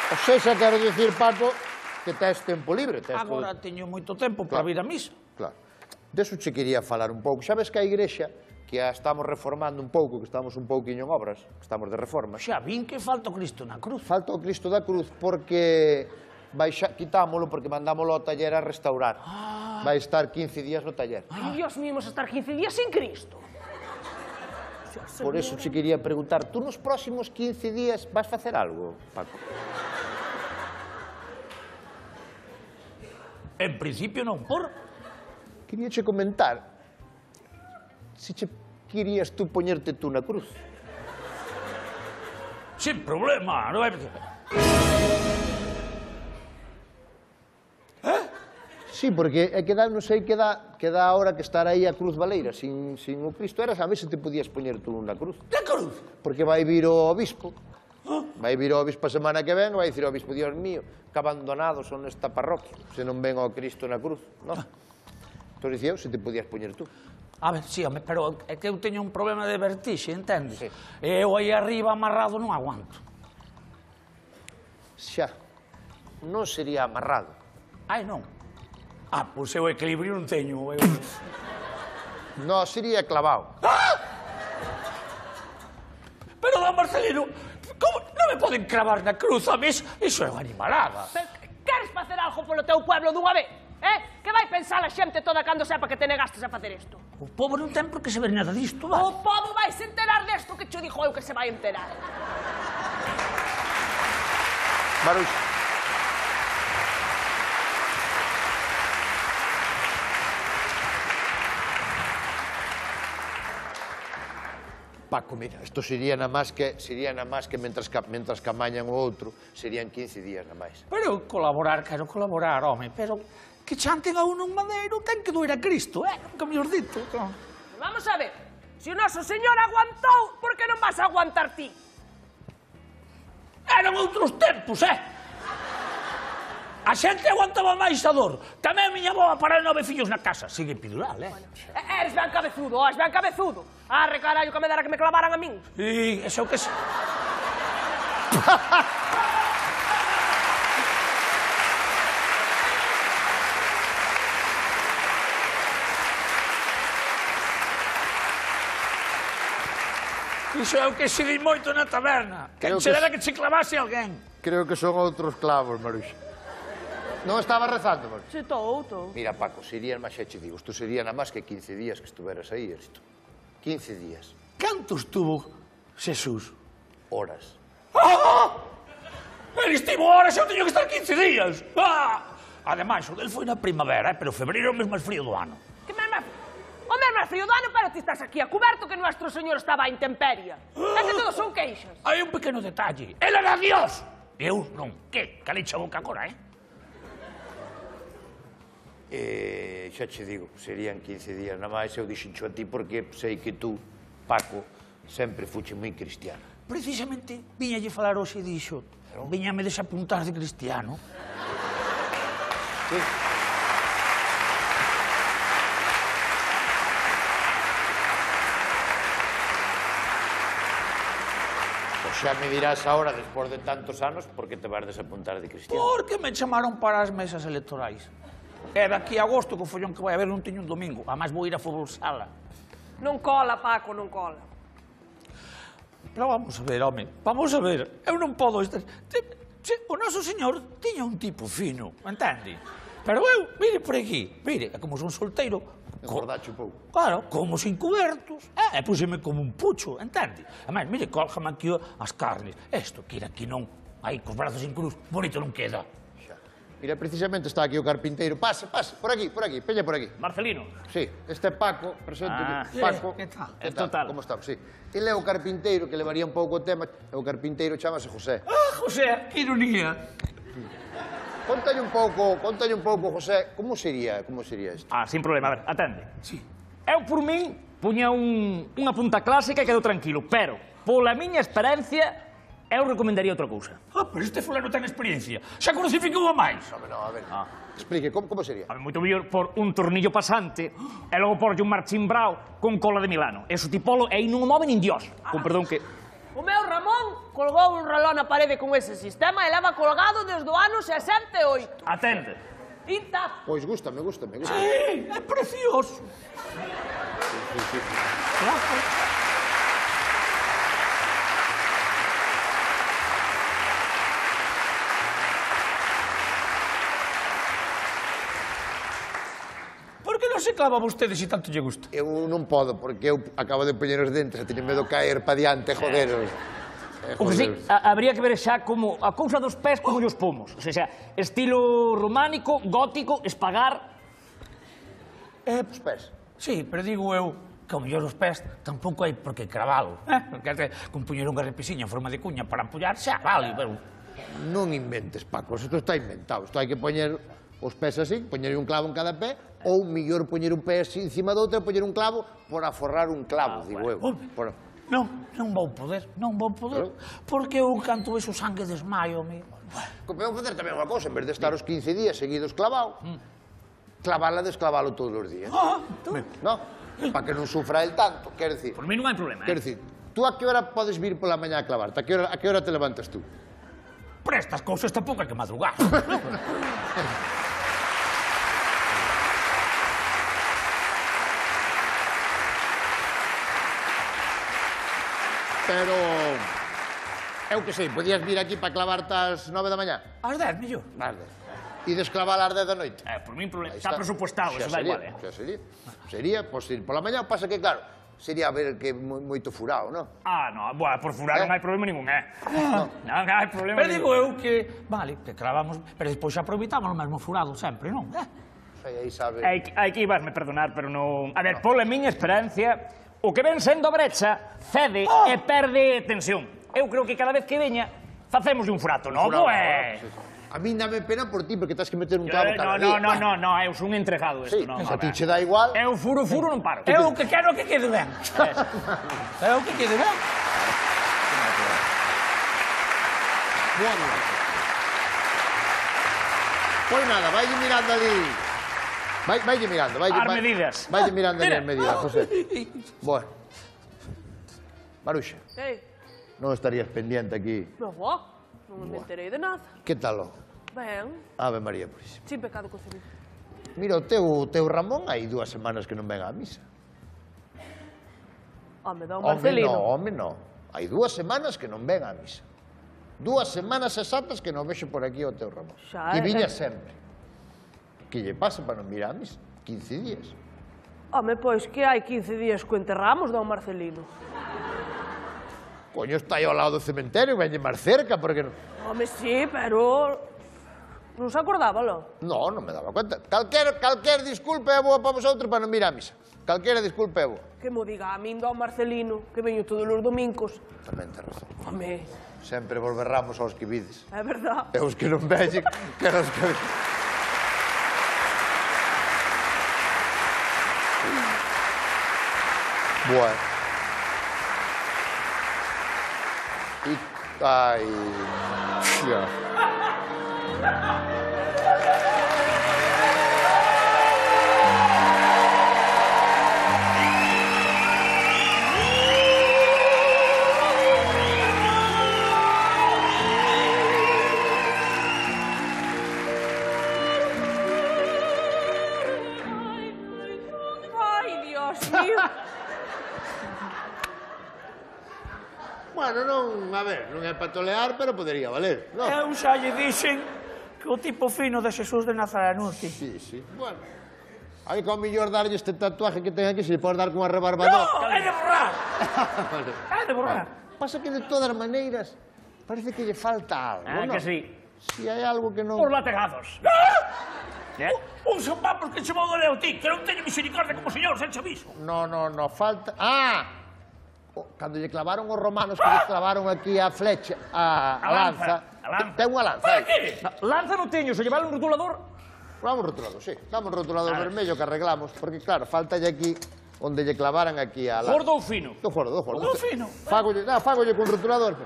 O sexa, quero dicir, Paco, que tes tempo libre. Agora teño moito tempo para vir a misa. Claro. Deso che quería falar un pouco. Sabes que a igrexa, que a estamos reformando un pouco, que estamos un pouquiño en obras, que estamos de reforma. Xa vin que falta o Cristo na cruz. Falta o Cristo da cruz porque quitámoslo porque mandámoslo ao taller a restaurar. Vai estar 15 días no taller. Ai, Dios mío, vamos a estar 15 días sin Cristo. Por eso che quería preguntar, tú nos próximos 15 días vas facer algo, Paco? En principio non, por... Quería che comentar se che querías tú poñerte tú na cruz. Sin problema, non vai... Sí, porque é que non sei que dá ahora que estar aí a cruz baleira sin o Cristo. Era saber se te podías poñer tú na cruz. Na cruz? Porque vai vir o obispo. Vai vir o obispo a semana que ven, vai dicir o obispo, Dios mío, que abandonados son esta parroquia, se non ven ao Cristo na cruz, non? Entón dicía eu se te podías poñer tú. A ver, sí, home, pero é que eu teño un problema de vertixe, entendes? Sí. E eu aí arriba amarrado non aguanto. Xa, non sería amarrado. Ai, non. Ah, pois eu equilibrio non teño. Non, sería clavado. Pero, don Marcelino, como non me poden cravar na cruz a mí? Iso é unha animalada. Queres facer algo polo teu pueblo dunha vez? Que vai pensar a xente toda cando sepa que te negastes a facer isto? O povo non ten por que saber nada disto, vale? O povo vai se enterar desto que cho dixo eu que se vai enterar. Maruxa. Paco, mira, isto sería na máis que mentras que amañan o outro, serían 15 días na máis. Pero colaborar, quero colaborar, home, pero que chanten a uno un madeiro ten que doer a Cristo, nunca me os dito. Vamos a ver, se o noso señor aguantou, por que non vas a aguantar ti? Eran outros tempos, A xente aguantaba máis a dor. Tamén miña boa para 9 fillos na casa. Sigue epidural, Eres ben cabezudo, eres ben cabezudo. Arre, carallo, que me dera que me clavaran a min. Sí, eso que se... Iso é o que se di moito na taberna. Que se dera que che clavase alguén. Creo que son outros clavos, Maruxa. Non estaba rezando, Maruxa? Se estou. Mira, Paco, serían máis, xa che digo, isto sería na máis que 15 días que estuveras aí, isto. 15 días. Canto estuvo Xesús? Horas. Ele estivo horas, eu teño que estar 15 días. Ademais, o del foi na primavera, pero febreiro é o mesmo frío do ano. Que mesmo o mesmo frío do ano, pero ti estás aquí a cuberto que nuestro señor estaba a intemperia. É que todos son queixas. Hai un pequeno detalle. Ele era Dios. Eu non. Que? Calicha a boca agora, Xa che digo, serían 15 días na máis, eu dixencho a ti porque sei que tú, Paco, sempre fuche moi cristiano. Precisamente, viñalle falar hoxe dixo, viñame desapuntar de cristiano. Sí. Xa me dirás ahora, despois de tantos anos, por que te vas desapuntar de cristiano? Porque me chamaron para as mesas electorais. E daqui a agosto, que o follón que vai haber non teño un domingo. Ademais vou ir a fútbol sala. Non cola, Paco, non cola. Pero vamos a ver, home, vamos a ver. Eu non podo estar... O noso señor tiña un tipo fino, entende? Pero eu, mire por aquí, mire, como son solteiro... Engordache un pouco. Claro, como sin cubertos. E puseme como un pucho, entende? Ademais, mire, cóljame aquí as carnes. Isto, que ir aquí non, aí, cos brazos en cruz, bonito non queda. Mira, precisamente está aquí o carpinteiro. Pase, por aquí, peña por aquí. Marcelino. Sí, este é Paco, presente. Paco. Que tal? Que tal? Como estamos? Sí. Ele é o carpinteiro que levaría un pouco o tema. O carpinteiro chamase José. José, que ironía. Contalle un pouco, José, como sería isto? Sin problema, a ver, atende. Sí. Eu, por min, puña unha punta clásica e quedo tranquilo, pero, pola miña experiencia, eu recomendaría outra cousa. Pero este fulano ten experiencia. Xa crucificou a máis. No, a ver. Explique, como sería? A ver, moito mellor por un tornillo pasante e logo porlle un marchimbrao con cola de Milano. Eso tipolo e aí non o move nin Dios. Con perdón que... O meu Ramón colgou un reloj na parede con ese sistema e leva colgado desde o ano 68. Atende. Intacto. Pois gústame. Sí, é precioso. Por que non se clava vostede se tanto lle gusta? Eu non podo, porque eu acabo de poñer os dentes e teño medo caer pa diante, joderos. O que sí, habría que ver xa como a cousa dos pés como os pomos. O sea, estilo románico, gótico, espagar. Os pés. Sí, pero digo eu que ao mellor os pés tampouco hai por que cravalo. Porque con poñer unha repisiña en forma de cuña para apoiar xa vale, pero... Non inventes, Paco, isto está inventado. Isto hai que poñer os pés así, poñer un clavo en cada pé, ou mellor poñer un pé así encima do outro e poñer un clavo por aforrar un clavo, digo eu. Non vou poder, porque eu canto vexo sangue desmaio, amigo. Podemos facer tamén unha cousa, en vez de estar os 15 días seguidos clavado, clavala e desclavalo todos os días. Non? Para que non sufra el tanto, quer dicir. Por mí non hai problema, Quer dicir, tú a que hora podes vir pola mañá a clavarte? A que hora te levantas tú? Para estas cousas tampouco hai que madrugar. Pero... eu que sei, podías vir aquí para clavarte ás 9 da mañá? Ás 10, mellor. Ás 10. E desclavar ás 10 da noite? Por mí problema. Está presupuestado, eso da igual, Xa sería. Sería, pois ir pola mañá, pasa que, claro, sería ver que moito furado, non? No, por furar non hai problema ningún, Non hai problema Pero digo eu que, vale, que clavamos, pero despois xa aproveitamos o mesmo furado sempre, non? Aí sabe... Hai que ibasme perdonar, pero non... A ver, pola miña experiencia, o que ven sendo a brecha cede e perde tensión. Eu creo que cada vez que veña, facemos un furato novo, A mí dame pena por ti, porque tens que meter un clavo cada día. No, eu son entregado isto, non. A ti che dá igual. Eu furo, non paro. Eu que quero que quede ben. Eu que quede ben. Bueno. Pois nada, vaille mirando ali. Vaille mirando, As medidas. Vaille mirando ali as medidas, José. Bueno. Maruxa, non estarías pendiente aquí. Non me enterei de nada. Que tal? Ben, Ave María Purísima. sin pecado concebido. Mira, o teu Ramón hai 2 semanas que non ven á misa. Home, don Marcelino. Home, non. Hai 2 semanas que non ven á misa. 2 semanas exactas que non vexo por aquí o teu Ramón. Que viña sempre. Que lle pasa para non vir á misa? 15 días. Home, pois que hai 15 días que o enterramos, don Marcelino. Coño, está aí ao lado do cementerio, venlle máis cerca, porque non... Home, sí, pero... non se acordábalo. Non, non me daba cuenta. Calquer disculpa é boa para vosotros para non vir á misa. Calquera disculpa é boa. Que mo diga a min, don Marcelino, que veño todos os domingos. Tamén ten razón. Home, Sempre volverramos aos que vides. é verdad. E os que non vexen, que nos que... Bueno. Ai... Xa. Ai, Dios mío. Bueno, non, a ver, non é para tolear, pero podería valer, non? Eu xa lle dixen que o tipo fino de Xesús de Nazaranuti. Sí. Bueno. Hai que ao millor darlle este tatuaje que ten aquí, se lle podes dar con unha rebarbadora. No, é de borrar. É de borrar. Pasa que de todas maneiras parece que lle falta algo, non? Que sí. Si hai algo que non... Os lategados. Un sopapos que chamou do Leo ti, que non teño misericordia como señor, sen chaviso. No, falta... Cando lle clavaron os romanos que lle clavaron aquí a flecha, a lanza... Ten unha lanza aí. Lanza non teño, se llevar un rotulador... Damos rotulador, sí. Damos rotulador vermello que arreglamos, porque claro, falta aquí onde lle clavaran aquí a lanza. Gordo ou fino? Do gordo. Do fino. Fagolle con rotulador.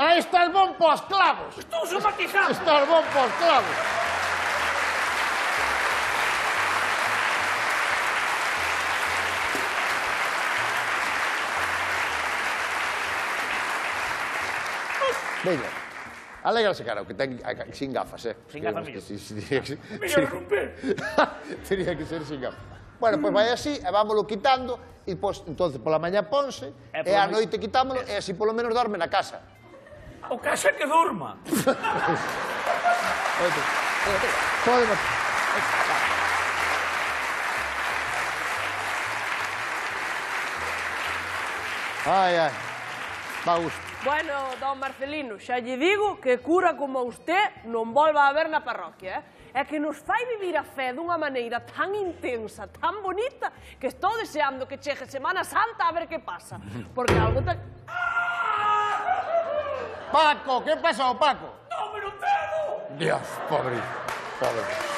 Aí estás bon pos clavos. Estou somatizado. Estás bon pos clavos. Veña. Alégrase, cara, que ten sin gafas, Sin gafas Que mellor. Mellor romper. Tenía que ser sin gafas. Bueno, pois vai así, e vámoslo quitando, e pois, entonces, pola mañá ponse, e a noite quitámoslo, e así polo menos dorme na casa. O casa que durma. Podemos... Ai, ai. Va gusto. Bueno, don Marcelino, xa lle digo que cura como usted non volva a ver na parroquia, É que nos fai vivir a fe dunha maneira tan intensa, tan bonita, que estou deseando que chegue Semana Santa a ver que pasa. Porque algo tan... Paco, que pasou, Paco? ¡No me lo tengo! Dios, pobre.